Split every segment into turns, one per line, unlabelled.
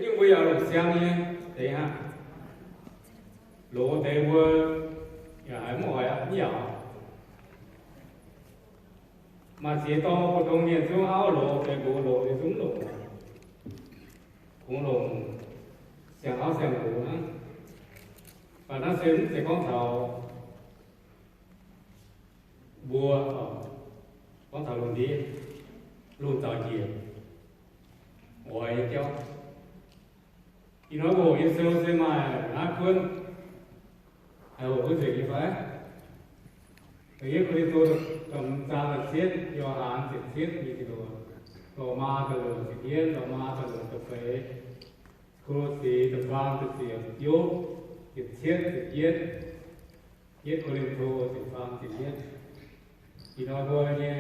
nhưng bây giờ lục xem nhé thế ha lỗ tế vừa hải mọi nhiều mà chỉ to một đồng tiền xuống áo lỗ cái bộ lỗ thì xuống lỗ cũng lỗ xem áo xem lỗ nữa và nó sẽ có thầu bùa có thầu luôn đi luôn tạo chuyện ôi cho thì nói bộ như sâu xem mà nó quân hay bộ cái gì như vậy thì cái tôi cầm ra là xét do án xét như thế đó rồi ma từ từ kiến rồi ma từ từ phải cô thì từ vang từ từ yếu từ xét từ kiến cô lên thô từ vang từ kiến thì nói bộ như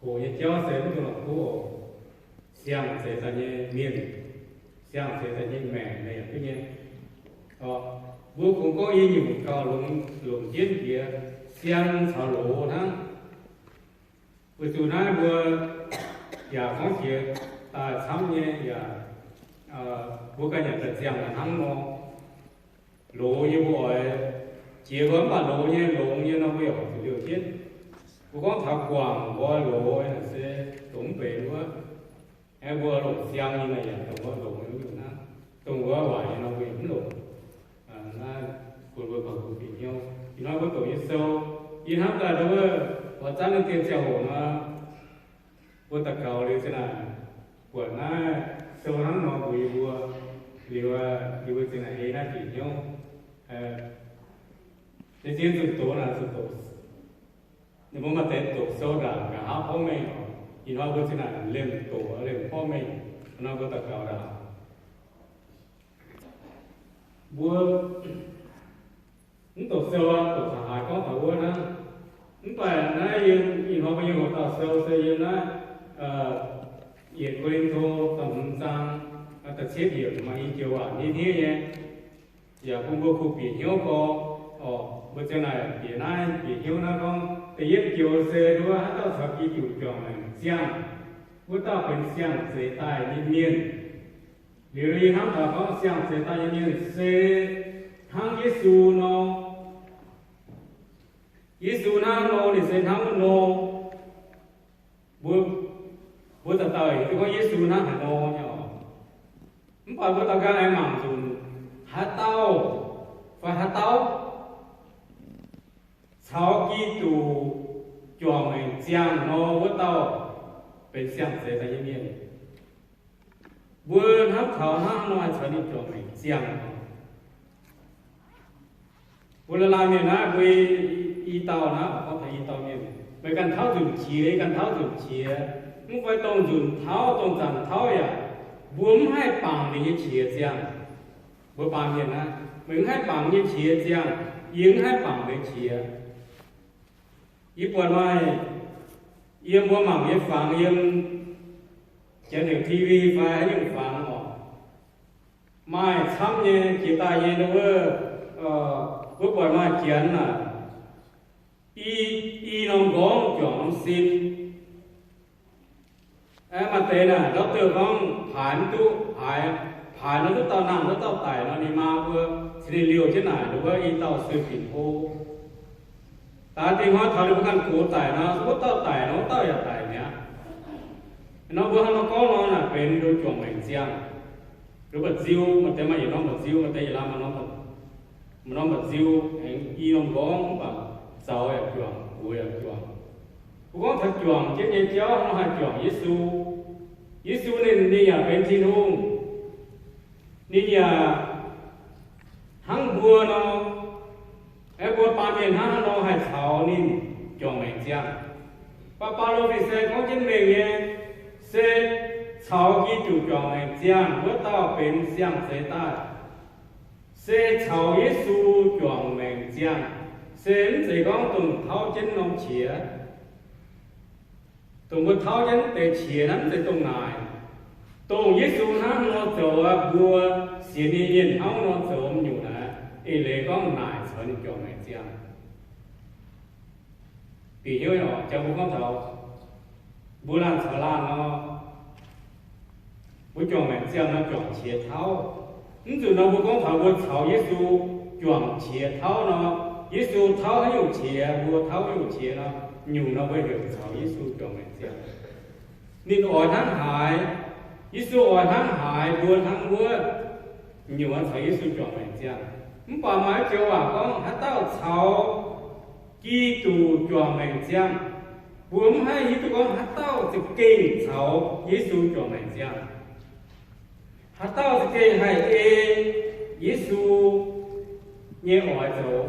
bộ như cháu sẽ cũng là cô xem sẽ ra như miền xem sẽ ra như mẹ này cái như vô cùng có ý nhiều cao luồng chiến kia xem thảo lộ đó vì tụi nó vừa giờ phóng chuyện ta sắm nhé giờ vô cái nhà thật xem là thắng nó lộ như bộ chỉ có mà lộ như nó biểu thì điều tiết vô có thảo quảng vô lộ là sẽ tổng về nữa em vô lộ xem như này tổng vô lộ như thế nào tổng vô hoài nó về cũng lộ vừa còn bị nhau thì nói với tổ như sâu in hấp là đâu và chắc là tiền trèo hổ mà vô tạc cầu đi thế nào của nó sâu hắn nó bùi vua liều thế này ấy nó chỉ nhau thế riêng sự tổ là sự tổ nhưng mà tên tổ sâu là cả áoพ่อ mình thì nói với thế này lên tổ lênพ่อ mình nó vô tạc cầu là vua tổ sâu tổ thằng hải có thằng vua đó phải nó yên họ bây giờ họ tạo sâu xây dựng nó yên quên thô tầm sang ta xếp hiểu mà yên chiều như thế nhé giờ cũng có khu biển hiếu có bây giờ này biển hiếu nó không thì yên chiều xe đua hát tao thật cái chủ trò này xiang bữa tao phải xiang xe tài như miền điều này hắn ta có xiang xe tài như miền xe thằng Giêsu nó Giêsu nó thì sẽ thắng nó bữa ta tới thì có Giêsu nó phải nó nhở không phải bữa ta cái em mang dùng hạt tao sau khi tụ cho mình giang nó bữa taoเป็นเสียงเสียใจเย็นๆบนฮับเขาห้างน้อยชนิดตัวมันเสียงบนลาเนี่ยนะไปอีเตานะเขาทำอีเตาเนี่ยไปกันเท้าจุดเฉียกันเท้าจุดเฉียมึงไปตรงจุดเท้าตรงจันเท้าอย่าบุ้มให้ปังนี่เฉียเสียงบุ้มปังเนี่ยนะมึงให้ปังนี่เฉียเสียงยิงให้ปังเลยเฉียอีปวดไว้yên bố mỏng yên phẳng yên trên được tivi phải yên phẳng mai sắm như chị ta yên đâu bữa bữa mai kiến là y nông gom chọn xin em mà tên là nó từ con phản nó cứ tao nằm nó tao tải nó đi mà vừa thì liều thế này đúng không y tao suy phình hô ta thì họ thảo được căn cố tài nó có tao ya tài nhá nó bữa nó có nó là bên đôi chuồng mình xiang rồi bật diêu mà thế mà nó bật diêu mà thế làm mà nó bật diêu anh y nó có mà giàu ya chuồng vui ya chuồng có thật chuồng chứ như cháu nó hay chuồng Giêsu nên đi nhà bên thiên hùng đi nhà hăng vua nó em bố ba miền hắn nó hay thảo nên cho mình xem ba lô vì sẽ có chính mình nhé sẽ thảo kỹ chủ cho mình xem bữa tao bên xem sẽ ta sẽ thảo Giêsu cho mình xem sẽ có từng thảo chính nông chĩa từng bữa thảo chính để chĩa hắn sẽ từng này từng Giêsu hắn nó cho vua xin đi yên hắn nó cho ông nhiều nè ý lệ con này thân cho mình xem vì như vậy trong bố con thầu bố làm thở lan nó 不讲明这样那讲切头，你就那不讲头我朝耶稣讲切头呢？耶稣头很有钱，我头有钱呢，牛那会有朝耶稣讲明这样。你爱ทั้งหาย耶稣爱ทั้งหายบัวทั้งบัวnhiều anh thấy sự chọn mình chưa? Mình bảo máy kêu à con hát tao cháu kỹ tù chọn mình chưa? Buông hai ý tụi con hát tao thì kinh cháu Giêsu chọn mình chưa? Hát tao thì kinh hay Giêsu nhé hỏi cháu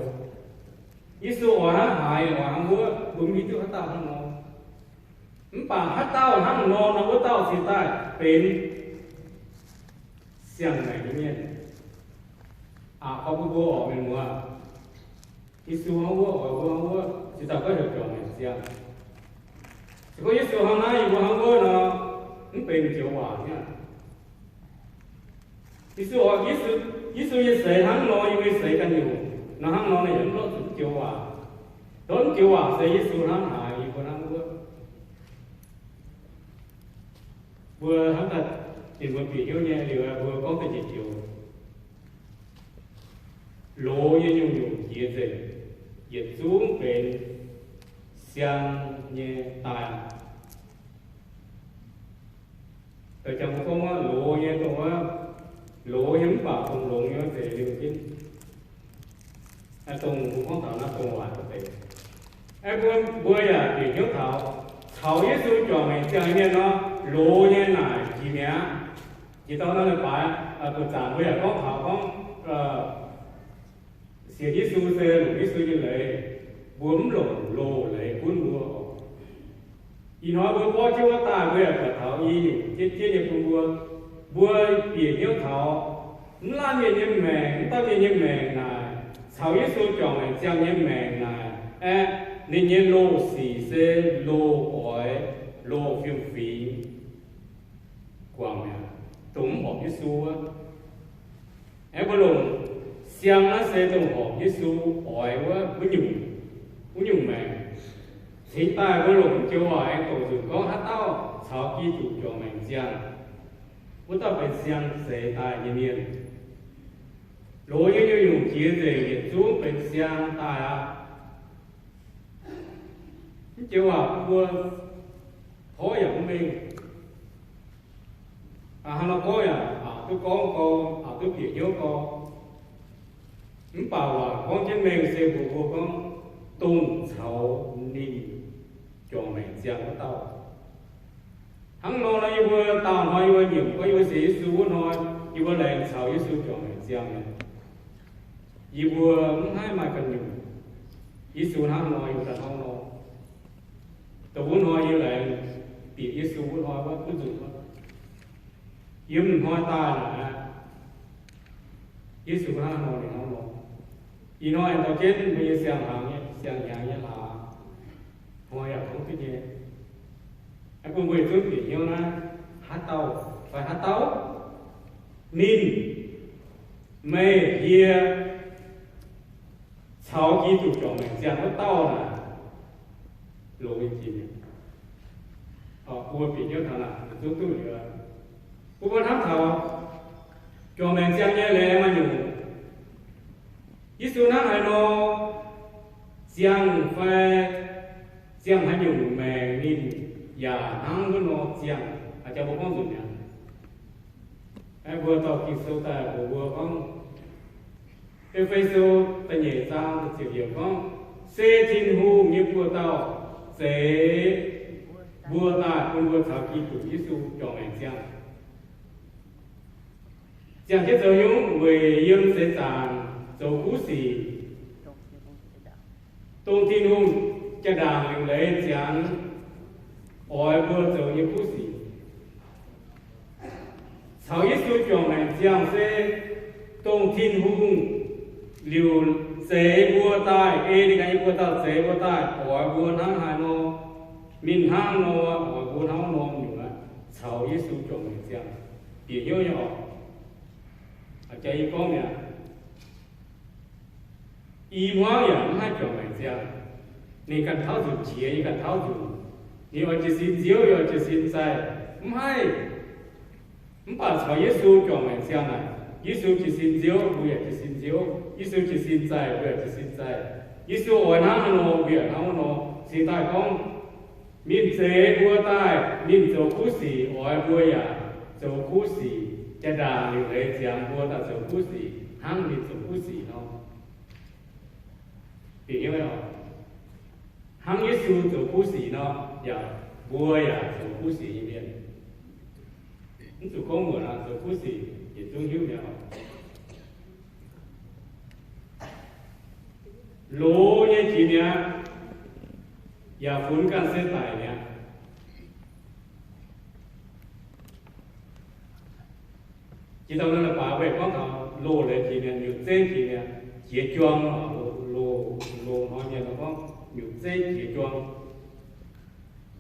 Giêsu hỏi hát hại hỏi hát bữa buông ý tụi hát tao hát ngon. Mình bảo hát tao hát ngon nó bữa tao thì tại bên像哪一面啊？好不过我们我，一说我，就大概就讲明这样。如果一说好那一个好我呢，你变就话呢。一说一谁行咯，因为谁กันอยู่那行咯呢人都就话，都就话谁一说行หาย一个行我，我行的。thì vừa bị yêu nhẹ liều vừa có cái gì chịu lỗ như nhung nhung chia rẽ diệt xuống bên sang nhẹ tài ở trong một con lỗ như con lỗ hiếm bảo con lỗ như thế liều chín tùng cũng không thảo nó tùng hoài có thể em vừa à thì nhớ thảo Giêsu cho mình chơi như nó lỗ như này chỉ nhé chỉ tao nói là phải tôi trả bây giờ có họ có xịt Giêsu xe lục Giêsu như lệ bốn lỗ lệ cuốn bùa y nói bùa có chưa ta bây giờ cả thảo y chết như con bùa biển nhiêu thảo làm như mèn tao như mèn này thảo Giêsu chọn mình trang như mèn này nên như lô xì xe lô ỏi lô phiêu phí quảng mèn tổng hợp Giêsu á, em có lòng xem nó sẽ tổng hợp Giêsu hỏi quá cũng nhung mẹ, hiện tại có lòng kêu gọi em cầu dùng có hát tao sau khi chủ cho mình xem, chúng ta phải xem sẽ tại nhiên, lối như dùng chia rẽ chúng phải xem tại à, kêu gọi vừa thôiอย่างmình nó có tôi có tôi biết nhớ có những bảo là con trên mình sẽ của con tôn cháu đi cho mình xem cái tao hắn nói là như vừa tao nói vừa nhiều có vừa Giêsu nói như vừa lên cháu Giêsu cho mình xem này như vừa hai mà cần nhiều Giêsu hắn nói vừa là không nói tôi muốn nói như là bị Giêsu nói quá cứ dùng quá yếm nói ta là Giêsu nói nói thì nói y nói anh ta chết bây giờ sang nhà như là hỏi không cái gì anh cũng về trước thì nhau na hát tàu phải hát tàu nín mê kia sau khi chủ chọn mình sang hát tàu là lỗi gì vừa bị nhau thằng nào chúng tôi nữa cô có thám thảo cho mình xem như lẽ mà dùng Giêsu nói hay nó xem phải xem hay dùng mẹ nhìn và ăn cái nó xem cho bố con dùng nhá em vừa tao kịp sâu tài của vừa con cái Facebook ta nhảy sang thì hiểu con xe thiên hu như vừa tao sẽ vừa tài con vừa thảo kịp của Giêsu cho mình xem chẳng thiết sử dụng về yếm sẽ tàn dấu cú xì tôn thiên hùng cho đảng mình lấy chẳng ỏi vừa dấu như cú xì sau Giêsu chọn mình chẳng sẽ tôn thiên hùng liều sẽ vừa tai đi cái vừa tai sẽ vừa tai ỏi vừa nắng hai nó mình hang nó ỏi vừa nắng nó nữa sau Giêsu chọn mình chẳng thì nhớ nhau chạy con nè, y hóaอย่างhai chọn mình xem, nên cần tháo dụng chia, cần tháo dụng, nếu anh chỉ xin diếu, anh chỉ xin sai, 把朝耶稣讲明下来，耶稣其实少，不也其实少，耶稣其实在，不也其實在，耶穌愛他們不也他們是大講，面這不大，面做故事愛不也做故事，จะด่าหรือเลยเสียงบัวแต่做故事，ห้างมี做故事เนาะเป็นยังไงเนาะห้าง耶穌做故事เนาะอย่าบัวอย่า做故事一面。你做公務啦，做故事也重要嘅。羅嘢字呢，也分間世代呢。知道那個把位講到羅嚟字呢，有這字呢，結裝啊，羅行嘢講有這結裝，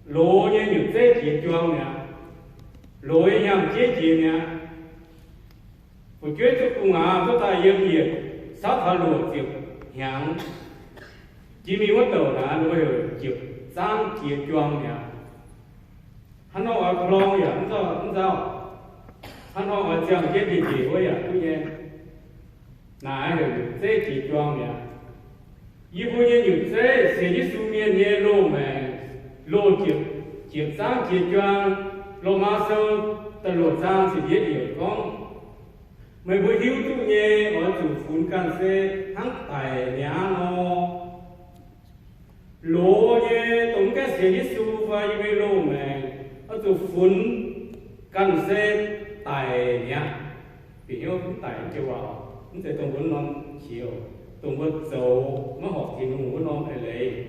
羅嘢有這結裝呢。lối nhằm chế gì nè, tôi觉得公啊，都大有嘢，少他路就向，只咪我到那路就张结庄呀，hắn nói ở Cologne ya, không sao, hắn nói ở trường cái gì vậy ya, tôi nghe, nãy rồi chế kết庄ya, ý của những những chế sẽ đi xuống miền nhẹ lô mà lô kết张结庄. Lô ma sơ ta lô giang chỉ biết hiểu con mấy buổi hiếu tụ nhé ở chủ phun can xe hăng tài nhà nó lô nhé tổng cái xe đi su và yêu lô mẹ ở chủ phun can xe tài nhà vì hiếu tài kêu vào chúng ta tổng vốn non chiều tổng vốn dầu mà học thì ngủ non phải lấy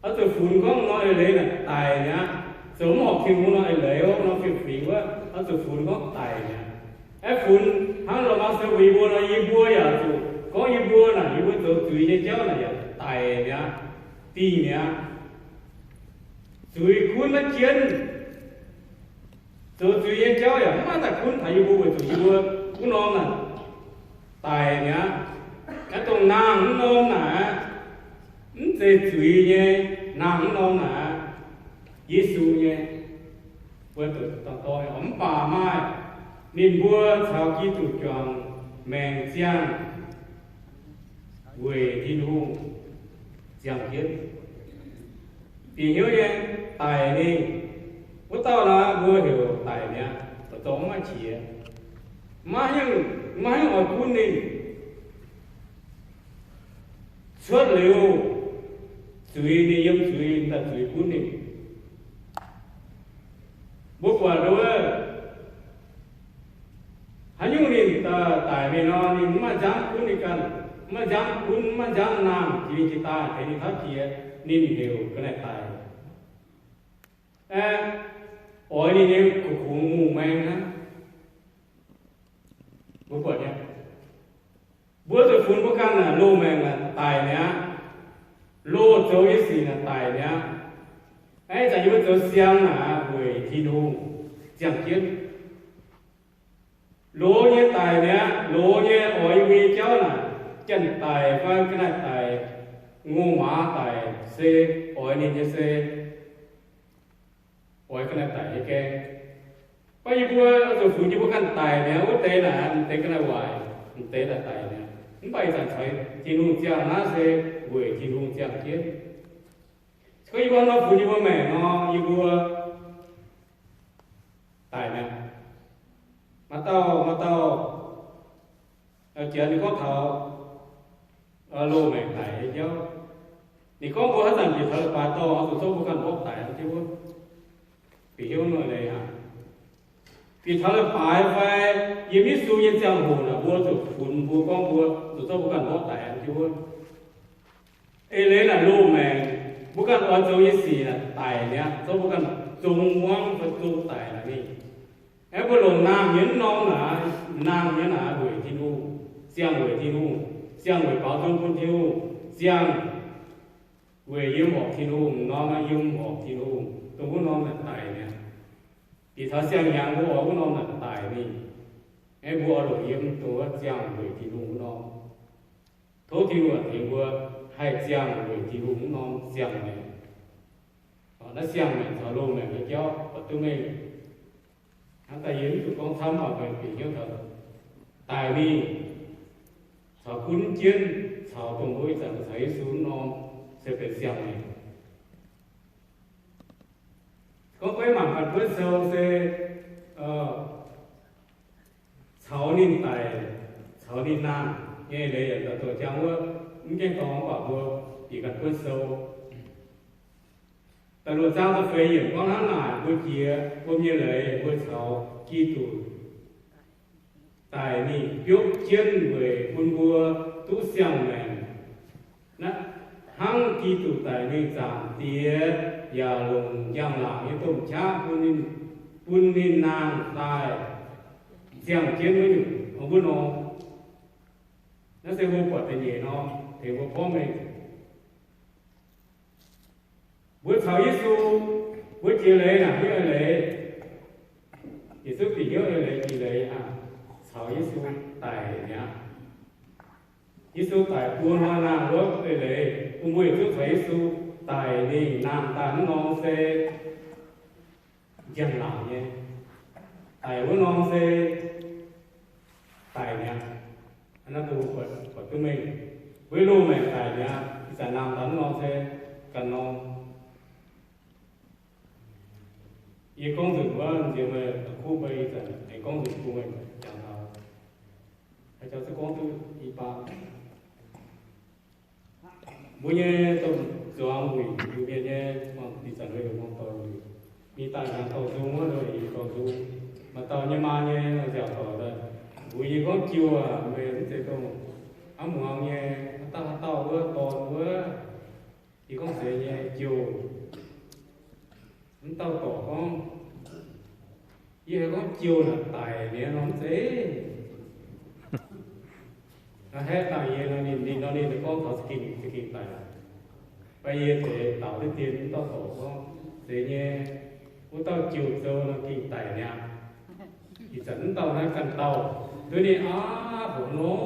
ở chủ phun con nói lấy là tài nhà số một thì muốn nói lễ nó phiền quá, nó từ phun có tài nha, cái phun hắn là bao nhiêu vị vua là y vua ya tu, có y vua là y vua tu tùy như cháu này tài nha, tiền nha, tùy cuốn nó chiến, tùy như cháu ya, không phải là cuốn thầy y vua tùy vua, cuốn non là tài nha, cái tông nàng non là, thế tùy như nàng non là Giêsu nhé, với tôi ấm bà mai, niềm vua sau khi tụ tròn mèn giang về thiên hùng giang kiến, thì nhớ nhé tài đi, với tao là vua hiểu tài nhé, tôi mà chỉ, mà nhưng ở quân đi, xuất liều, suy đi yếm suy ta suy quân đi. Bố quả đối hắn nhung niệm ta tại vì nó niệm mà dám cuốn đi cần mà dám cuốn mà dám làm thì vì ta thấy thắt kia niệm hiểu cái này tài ôi đi niệm cũng ngủ men á bố quả nhé bố tôi phun bố căn là lô men là tài nhá lô châu cái gì là tài nhá ấy tại vì tôi xem là về thiên hùng chẳng kiến lỗ như tài nhá lỗ như ỏi vì cháu là chân tài và cái này tài ngu má tài xe ỏi nên như xe ỏi cái này tài như cái bây giờ tôi phụ như bố căn tài nhá út tế là tế cái này hoài tế là tài nhá bây giờ thấy thiên hùng chẳng ná xe về thiên hùng chẳng kiến có ý nó phụ như bố mẹ nó như bố tài nè mà tao chuyện thì có thầu lô mẹ tài chứ thì có bố hết rằng chỉ thợ bà to họ tụi tôi bố cần bố tài chứ bố vì hiếu nói này hả vì thợ phải phải yên biết su yên giang hồ là bố tụi phun bố con bố tụi tôi bố cần bố tài chứ bố ê lấy là lô mẹ bố cần ở chỗ như gì là tài nhá tôi bố cần dùng ngoan và dùng tài là đi em bố lồng nam nhấn non là nam nhấn là buổi thiên u giang buổi thiên u giang buổi bảo tông quân thiên u giang buổi yếm học thiên u non là yếm học thiên u tôi bố non là tài nhá thì thà giang yang bố bố non là tài đi em bố ở yếm tôi giang buổi thiên u non thố thiên u là thiên u hai giang buổi thiên u non giang này nó giang này thà lô này cái cháu và tôi mình hắn ta yếm tụ con thăm vào về kỷ nhớ thật tài mi thảo cuốn chiến thảo tổng đối chẳng thấy xuống nó sẽ phải xem này có cái mảng mặt bớt sâu sẽ sáu ninh tài sáu ninh nam nghe lấy là tổ trang vợ những cái con bảo vợ chỉ cần bớt sâu tại luật giao ta phê hiện con hắn lại bữa kia hôm như lấy bữa sáu kỳ tụ tài ni biểu chiến về quân vua tu xiang này nè hăng kỳ tụ tài ni giảm tía ya lùng giang lạc như tôm chá quân ninh nàng tài xiang chiến với nhục ông bữa nó sẽ vô quật tại nhẹ nó thì vô phó mình bữa sau Giêsu bữa chia lễ là nhớ lễ Giêsu thì nhớ lễ thì lễ sau Giêsu tại nhá Giêsu tại buôn hoa nàng lúc lễ cùng với Giêsu thấy Giêsu tại đi nam tán non xe dân làm nhé tại bữa non xe tại nhá nó tu của tụi mình với luôn này tại nhá sẽ nam tán non xe cần non y công việc của nhiều người khu bây giờ để công việc của mình chẳng hạn hay cho sự công tư y ba mỗi nhà tôi doang người nhiều nhà nhà mà đi sản xuất được mong tàu đi tại nhà tàu dung á rồi tàu dung mà tàu nhà ma nhà là dẻo tàu đây buổi gì có chiều về cũng sẽ không ấm ngon nha tàu với tàu với thì có sẽ nha chiều chúng tao tỏ con với có chiều là tài để nó dễ nó hết tài gì nó đi được con thọ skin tài bây giờ để tạo cái tiền chúng tao tỏ con dễ nhé chúng tao chiều cho nó kinh tài nha thì dẫn tao nó cần tàu tôi đi bổ nó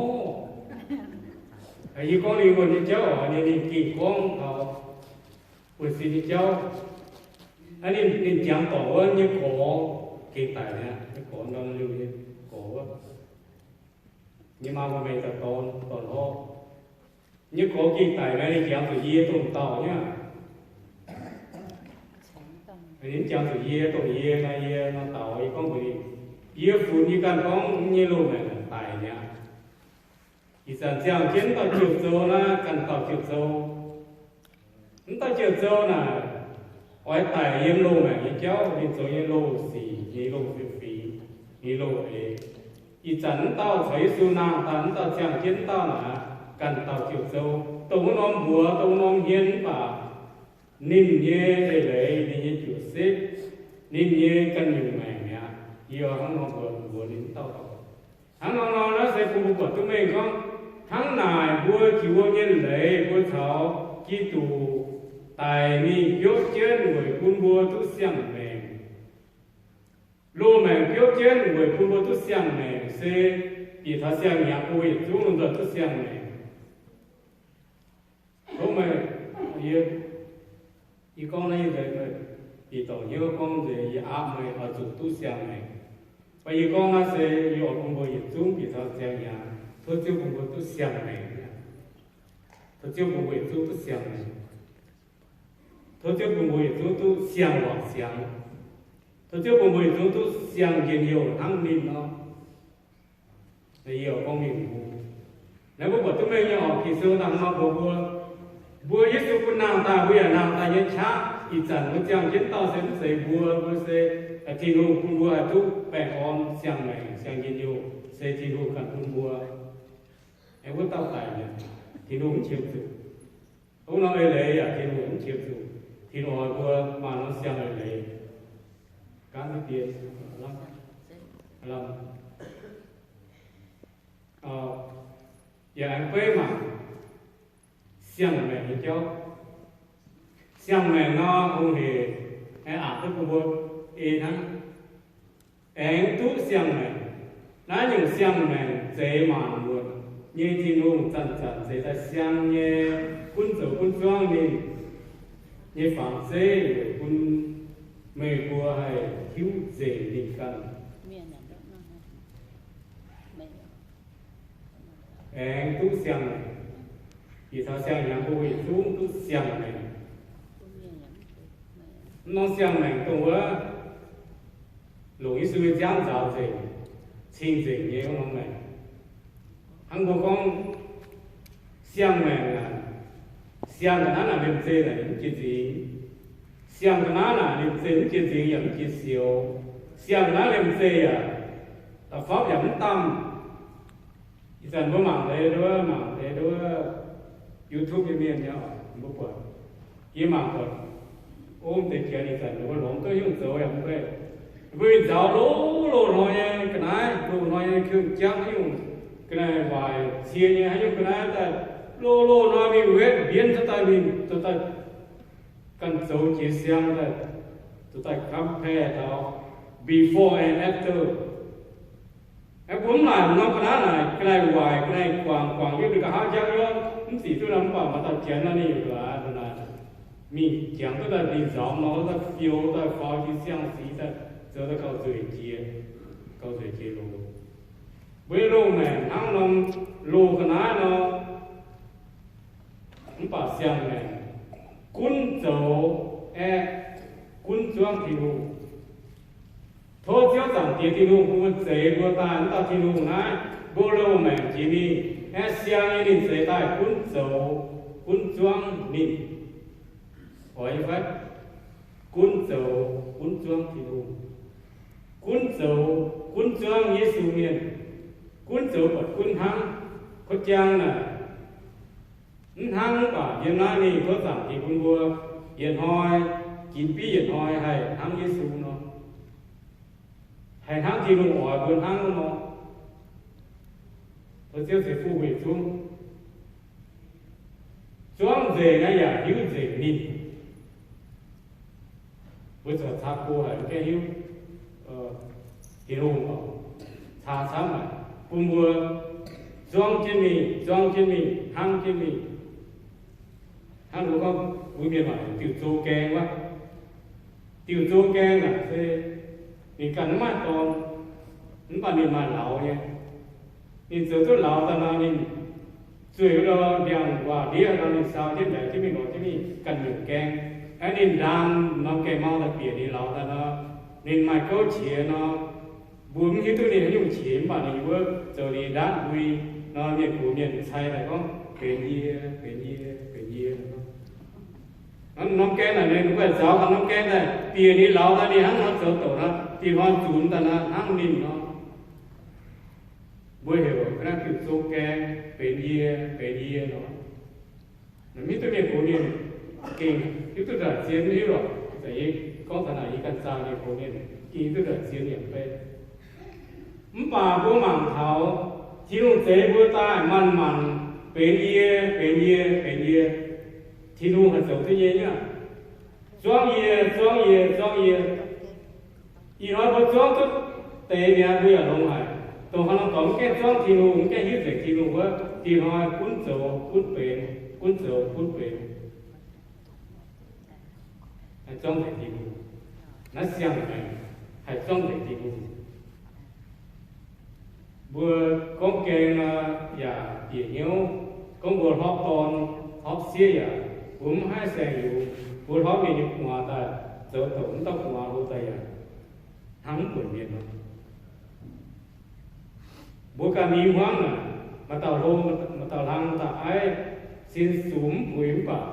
ấy như con đi còn như cháu ở đi kinh con họ buổi xin đi cháu anh nên chẳng tỏ như cổ kỳ tài nè cái cổ nó lưu như cổ nhưng mà mình tập tồn hộ như cổ kỳ tài này đi chẳng từ dê tồn tàu nhá đến chẳng từ dê tồn dê này nó tàu ấy con người dê phun như căn con như luôn này tài nhá thì sản chẳng chiến tàu chiều sâu là cần tàu chiều sâu chúng ta chiều sâu là ở tại yên lô mà như cháu đi chỗ yên lô xì yên lô phí yên lô ấy ý dẫn tao thấy su nam tấn tao chẳng chiến tao là cần tao chịu sâu tao non bùa tao non hiến và nín nhé để lấy đi như chủ xếp nín nhé cần nhiều mày mẹ yêu hắn non bùa đến tao hắn nó sẽ phụ của tụi mình không hắn này bùa chịu nhân lấy bùa thảo chi tù tài ni biểu chiến người quân vua tu xiang mèn lô mèn biểu chiến người quân vua tu xiang mèn sẽ bị thà xiang nhà ui chúng nó tu xiang mèn không mà y con này về thì tổ nhớ con về áp mày ở chủ tu xiang mèn và y con nó sẽ yêu quân vua chúng bị thà xiang nhà thôi chiếu quân vua tu xiang mèn thôi chiếu quân vua tu xiang mèn thôi chứ cùng với chúng tôi xiang hoặc xiang thôi chứ cùng với chúng tôi xiang nhiều thắng nên nó là nhiều con mình nếu có tụi mình như họ thì xưa thằng nó bùa Giêsu cũng nam ta bây giờ nam ta nhớ chá thì chẳng có chẳng chiến tao sẽ bùa sẽ thì luôn cũng bùa chú bè con xiang này xiang nhiều sẽ thì luôn cần cũng bùa em có tao tài nhỉ thì luôn cũng chịu sự ông nói lấy thì luôn cũng chịu sự thì nó vừa mà nó xem lại lấy các cái tiền làm giờ anh quê mà xem lại như cháu xem lại nó không hề cái tức của vua thắng anh tú xem lại nói những xem lại dễ mà luôn như thì nó chân dễ ta xem như quân doanh nên như phản xế quân mê của hay thiếu dễ định cần em tu xiang này thì sao xiang nhang bùi xuống tu xiang này nó xiang này tôi vợ lùi ý sư giang giáo gì xin gì nhiều nó này Hàn Quốc con xiang này là xiang cái nào làm gì là những cái gì xiang cái nào là làm gì những cái gì những cái siêu xiang cái nào làm gì à là pháp giảm tâm dần có mảng đấy đó YouTube cái miền nhau một quả cái mảng còn ôm tiền kia đi dần nó lỏng tới những dấu em về vì giáo lố nói cái này lố nói cứ chắc những cái này vài chia như hay những cái này là lố nói mình về biến cho tay mình cho tay cần dấu chỉ xem là cho tay compare đó before and after em muốn làm nó cái này hoài cái này quảng như được cả hai trang luôn không chỉ tôi làm bảo mà ta chén là nhiều là mình chẳng có là đi giáo nó ta phiêu ta phao đi xem gì ta giờ ta cầu tuổi chia luôn với lô này thằng nó lô cái này nó không bảo xem này quân dầu quân choang thì luôn thôi giáo rằng tiền thì luôn cũng dễ vừa ta ta thì luôn này bố lâu mà chỉ đi xiang đi dễ ta quân dầu quân choang đi hỏi vậy quân dầu quân choang thì luôn quân dầu quân choang Giêsu miền quân dầu bật quân hăng có trang này hăng cả hiện nay thì có rằng thì quân vua hiện hỏi chín pi hiện hỏi hay hăng Giêsu nó hay hăng thì luôn hỏi quân hăng nó tôi sẽ phụ về xuống choang về ngay à hữu về nín bây giờ tháp cô hay cái hữu thì luôn thà sáng mà cùng vừa choang trên mình hăng trên mình hăng đúng không vui miền mà tiểu châu keng quá tiểu châu keng là thế mình cần mà còn những bạn miền mà lão nhé mình giờ tôi lão ta nào mình chơi đó đèn và đĩa đó mình sao thế này thế mình nói thế mình cần nhiều keng anh nên đam nó keng mau là biển đi lão ta nó nên mai câu chuyện nó buồn như tôi này dùng chuyện mà mình vừa rồi đi đá vui nó miền của miền Tây này không cái gì nó kén này nên cũng giáo hắn nó kén này tiền đi lão ta đi hắn nó trở tổ nó thì hoàn chuẩn ta nó hắn nín nó vừa hiểu cái này kiểu số kén cái gì nó biết tôi miền của miền kinh chứ tôi đã chiến hiểu rồi tại có thằng này cần sao thì của miền kinh tôi đã chiến điểm về bà bố mảng thảo chỉ luôn thế bữa ta mặn bên gì thì luôn là sống thế nhé nhá choang gì ý nói có choang tức tệ nhà bây giờ không phải tôi hắn có cái choang thì luôn cái hiếp để thì luôn á thì nói cuốn dầu bền hay choang để thì luôn nó xiang này hay choang để thì luôn vừa con kèn ya tiền nhau con vừa học toàn học xia ya hai xeอยู่vừa học mình được hòa ta giờ tổng tốc hòa hồ tây ya thắng của miền đó bố cả niệm hoang mà tàu lăng ta ai xin xuống bùi bảo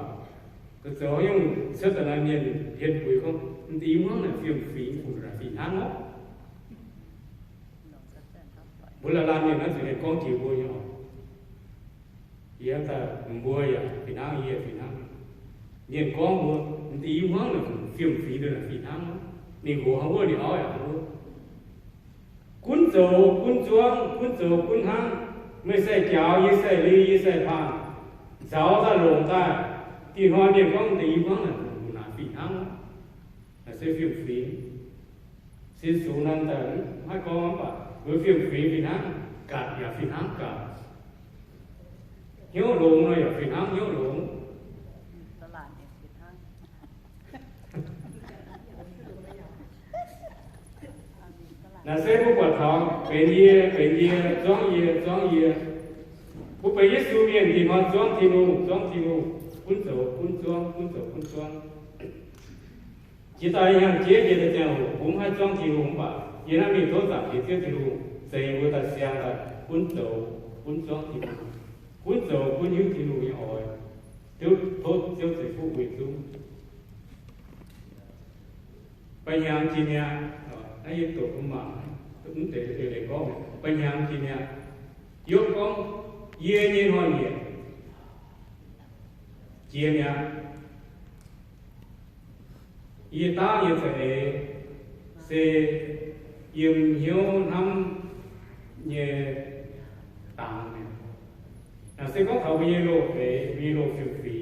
cái giờ yung rất là miền hiện bùi không niệm hoang là phiền phí phụ là phí thắng đó bữa là làm gì nó chỉ là con chịu vui nhau, ý em ta vui à, thì năng gì thì năng, nhìn con vui, thì yêu hoang là phiền phí được là phí năng đó, nhìn của không vui thì nói à, cuốn dầu, cuốn hăng, mới xây cháo, mới xây ly, mới xây pan, giáo ta lồng ta, thì hoa nhìn con thì yêu hoang là phí năng đó, là xây phiền phí, xin số năng ta, hai con bảo với phiền phí năng cả nhà phiền năng cả hiếu lùng này ở phiền năng hiếu lùng là sẽ不管堂本业庄业，不被耶稣面地方庄题目，滚走，其他一样节的讲我们还庄题目吧，也那没多少也这题目，谁我的想的滚走，滚庄题目，滚走滚有题目也好哎，都政府为主，ไปยังที่เนี่ยไอ้ตัวผมมาผมเตะเลยก็ไปยังที่เนี่ยยกกองเยี่ยนี่หน่อยเยี่ยเนี่ยยี่ตายี่เสเสยิมหิวน้ำเนี่ยต่างเนี่ยแต่เสก็เขาวิโรวิโรฟิ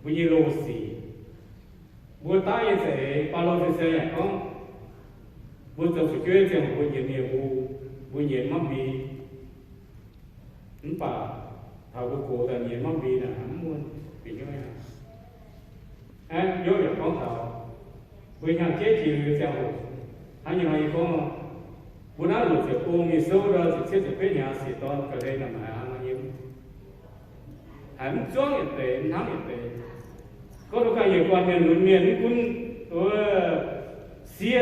วิโรสีbố ta như thế, bao lâu thì sẽ không, bố cho sự quyết định bố nhận nhiệm vụ, bố nhận mắm bì, không phải, thảo bố cố là nhận mắm bì là hắn muốn bị như vậy à, vô được con thảo, bố nhà kế chỉ được theo hồ, hắn như này con, bố nói được sẽ ôm như sâu ra thì sẽ phải nhà sẽ to cái đây là mà hắn nhiều, hắn chọn như thế, hắn như thế. Có lúc cái quan niệm luận miền cũng xia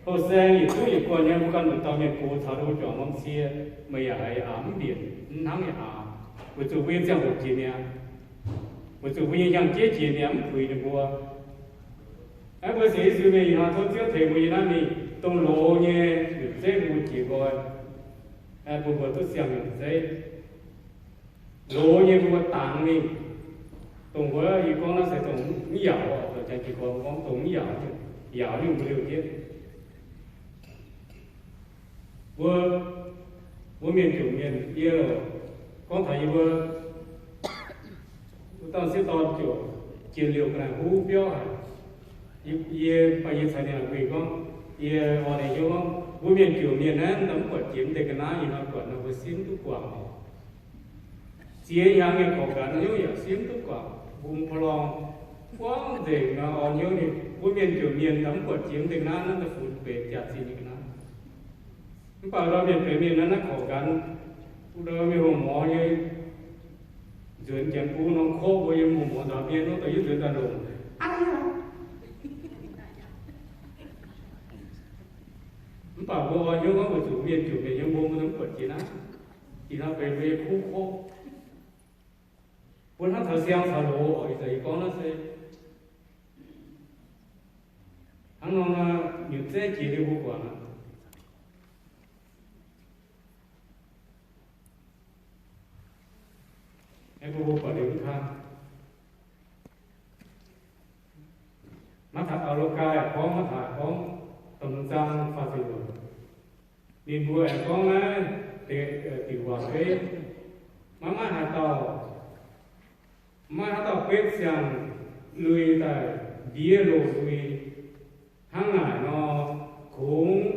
hồ sơ như tôi như quan niệm bukan tentang yang cố thảo đâu cho mong xia mà ai ám biển nắng ya một số viên trong một chuyện này một số viên yang chế chuyện này cũng quỳ được qua ấy bữa sáng sự này họ thôi trước thầy mình nói mình tông lỗ nhé được chế một chỉ gọi ấy bữa tôi xem được chế lỗ nhé bữa tàng mình tổng với ý con nó sẽ tổng dạo rồi chẳng chỉ còn con tổng dạo nhưng một điều kia vừa miền chủ miền kia rồi con thấy vừa tao sẽ to chỗ chiến lược là hú béo à ye bây giờ này là vì con ye họ này cho con vừa miền chủ miền ấy đóng quả chiếm để cái ná gì nó còn nó vừa xin tốt quả chia nhau cái cổ cả nó giống như xin tốt quả vùng phong quang để nó ở nhiều thì mỗi miền chủ miền đóng quật chiếm thì nó là phụ về chặt gì như nó nhưng mà đó miền về miền nó khổ gắn đó miền hồ mỏ như chuyển chuyển cũ nó khô với hồ mỏ đó miền nó tới chuyển ra rồi nhưng mà vô nhiều có một chủ miền nhưng vô nó đóng quật chỉ nó về khu khô vốn hắn thở xiang thở lỗ ở đây con nó sẽ hắn nó nhiều thế chỉ được vô quản em vô quản được không mắt thả ở lô cai có mắt thả có tầm trang pha sinh rồi đi mua em con ấy để tiểu hòa cái má hạt tàu mà ta biết rằng lùi tại bia lô lùi hàng ngày nó cũng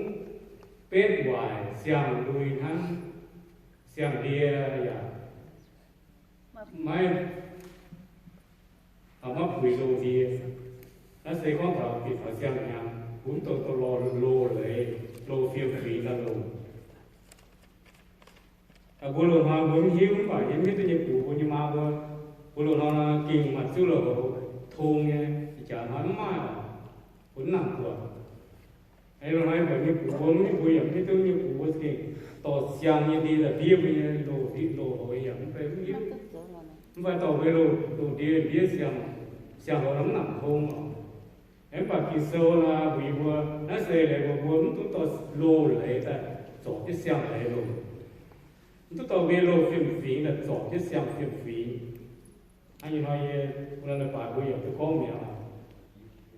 biết hoài rằng lùi hàng rằng bia ya mấy họ mất quỷ lô gì nó sẽ có thảo thì phải rằng nhà cũng tôi lô lấy lô phiêu phí ra lô cô lô mà muốn hiếu phải những cái nhiệm vụ của mà cô lô nó kinh mặt chú lô thôn nghe chả nói mai cũng nằm của ấy là nói bởi như cụ vốn như cụ hiểm như tôi như cụ vốn thì tỏ xiang như đi là bia với lô hồi hiểm phải cũng như không phải tỏ với lô bia xiang họ lắm nằm thôn mà em bảo kỳ sâu là vì vừa nó sẽ lại vốn tôi tỏ lô lấy tại chỗ cái xiang lấy lô tôi tỏ với lô phiền phí là chỗ cái xiang phiền phí anh nói là bà bây giờ tôi có mèo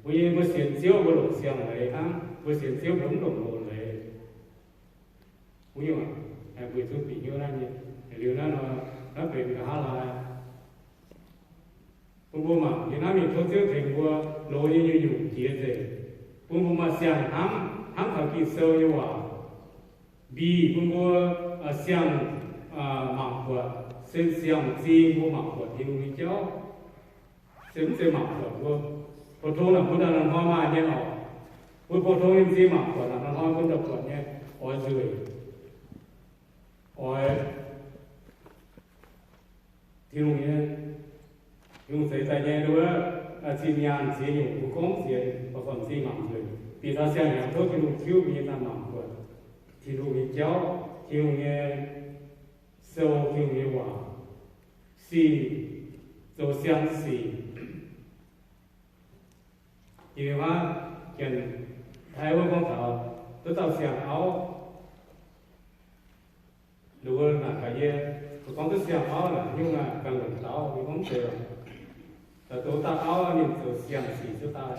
bây giờ mới xiên xíu mới lột xiang lấy ha mới xiên xíu vẫn lột lấy bây giờ bây giờ bị như thế này liệu nó về cả là bố mà thì nó mình thôi chứ thành bố lối như dùng kia gì bố mà xiang hám thằng kia sâu như vậy bị bố xiang mặc của xem gì bố mặc của thì mình cho xem mặc của bố thôn là bố đang làm hoa mai như họ Với phổ thông em gì mà còn là nó nói vẫn đọc còn nhé ỏi rưỡi ỏi thì lúc nhé dùng giấy tay nhé đúng không chỉ nhàn chỉ dùng của công chỉ và phần gì mà rồi vì ta xem nhà thôi cái lúc thiếu vì ta mà còn thì lúc mình cháu thì lúc nhé sâu thì lúc nhé hòa xì rồi xem xì thì mà cần thái với con thảo tôi tạo xem áo đúng hơn là cái gì con tôi xem áo là nhưng mà cần được tao thì không được là tôi tạo áo nên tôi xem xì cho ta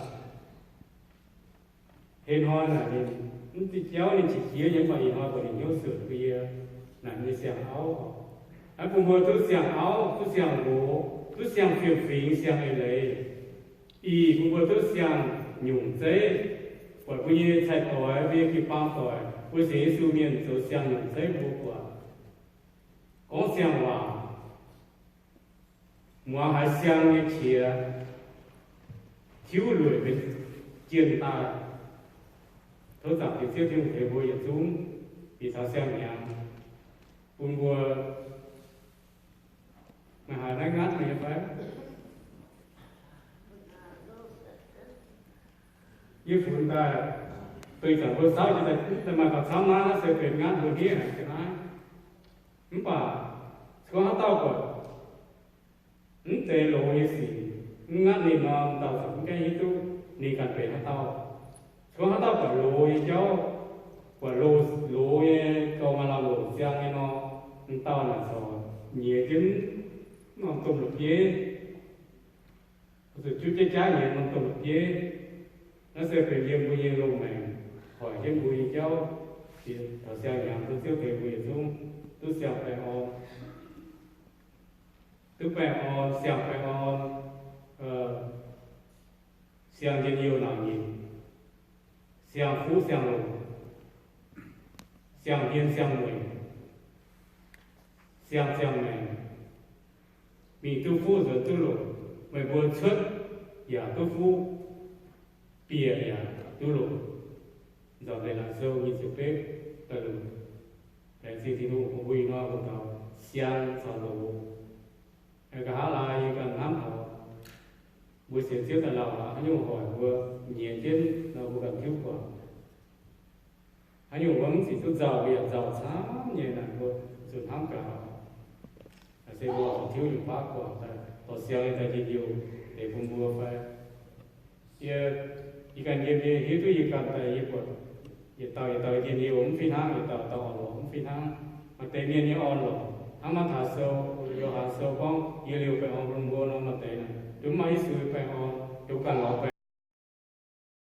hên hoa là nên thì kéo nên chỉ kia những bài hoa của mình nhớ sửa bây là như xem áo anh cũng vừa tôi xem áo tôi xem gỗ tôi xem phiền phình xem lấy y cũng vừa tôi xem nhung giấy bởi vì thay đổi vì cái bao tuổi với sự suy miên tôi xem nhung giấy vô quả có xem vào mà hay xem như kia thiếu lười bên kiên ta tôi rằng thì thiếu thêm thể vô hiện chúng vì sao xem nhà cũng vừa mà hay nói ngắt này phải như phụ ta tôi rằng vừa sáu cho ta mà còn sáu má nó sẽเป็นngắt vừa kia này cái này không phải có hát tao còn tê lộ như gì ngắt này mà tao sống cái gì tu này cần phải hát tao có hát tao còn lộ như cháu còn lộ như câu mà làm lộ giang như nó tao là sao nhiều chứng nó tôm lục dế rồi chú trái trái nhiều nó tôm lục dế nó sẽ phải liêm bao nhiêu lâu mà hỏi cái bùi cháu thì ở xe nhà tôi siêu thể bùi xuống tôi xèo phải on tôi phải on xèo phải on xèo nhiều nào nhỉ xèo phú xèo lục xèo hiên xèo mùi xèo này vì tôi phú rồi tôi lục mày buồn xuất giả tôi phú bia giả tôi lục giờ đây là sâu như chụp bếp tại lục tại vì thì nó cũng vui nó cũng tao xiang sao lục cái há là như cần nắm họ buổi sáng trước là nhưng hỏi vừa nhìn trên nó cũng cần thiếu quả anh vẫn chỉ chút giàu biển giàu sáng như này thôi rồi nắm cả sẽ mua thiếu những bát quả tại họ xiang tại chỉ nhiều để không mua phảiอีกการเยี่ยมเฮียตัวอีกการแต่ยี่ปวดยี่ต่อเยี่ยมผมฟินห้างยี่ต่ออ่อนหลงฟินห้างมาเตเนียนี่อ่อนหลงทั้งมาถาเซลโยหาเซลป้องยี่เลี้ยวไปอ่อนลงบัวน้องมาเตนะถึงมาอีสื่อไปอ่อนดูการหลอกไป